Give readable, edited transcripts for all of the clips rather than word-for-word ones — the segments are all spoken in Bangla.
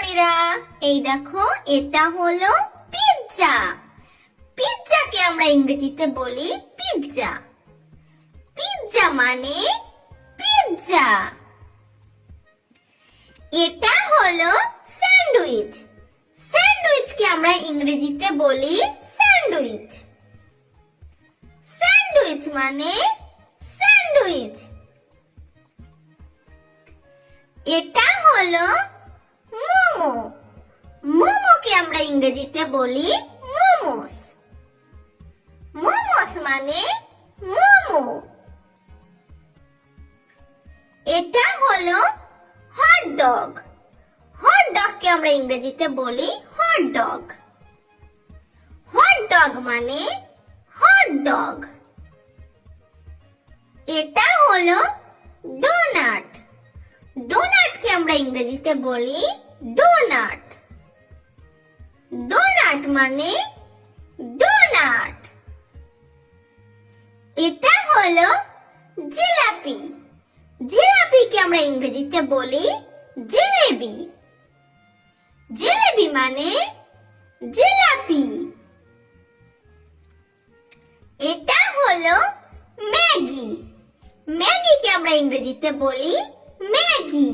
বন্ধুরা, এই দেখো এটা হলো পিৎজা। পিৎজাকে আমরা ইংরেজিতে বলি পিৎজা। পিৎজা মানে পিৎজা। এটা হলো স্যান্ডউইচ। স্যান্ডউইচকে আমরা ইংরেজিতে বলি স্যান্ডউইচ। স্যান্ডউইচ মানে স্যান্ডউইচ। এটা হলো মোমো। মোমোকে আমরা ইংরেজিতে বলি মোমোস। মোমোস মানে মোমো। এটা হলো হট ডগ। হট ডগকে আমরা ইংরেজিতে বলি হট ডগ। হট ডগ মানে হট ডগ। এটা হলো ডোনাট। ডোনাটকে আমরা ইংরেজিতে বলি ডোনাট। ডোনাট মানে ডোনাট। এটা হলো জিলাপি। জিলাপিকে আমরা ইংরেজিতে বলি জিলেবি। জিলেবি মানে জিলাপি। এটা হলো ম্যাগি। ম্যাগিকে আমরা ইংরেজিতে বলি ম্যাগি।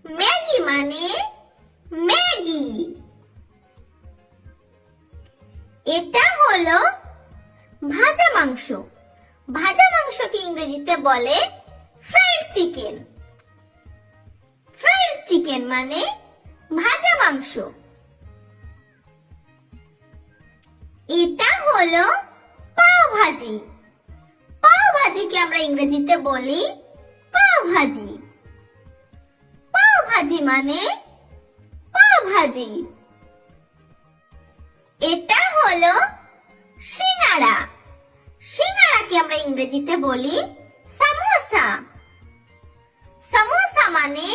ম্যাগি মানে ম্যাগি। এটা হলো ভাজা মাংস। ভাজা মাংসকে ইংরেজিতে বলে ফ্রাইড চিকেন। ফ্রাইড চিকেন মানে ভাজা মাংস। এটা হলো পাও ভাজি। পাও ভাজিকে আমরা ইংরেজিতে বলি পাও ভাজি। পাও ভাজি মানে পাও ভাজি। এটা হলো সিঙ্গারা। সিঙ্গারাকে আমরা ইংরেজিতে বলি সামোসা। সামোসা মানে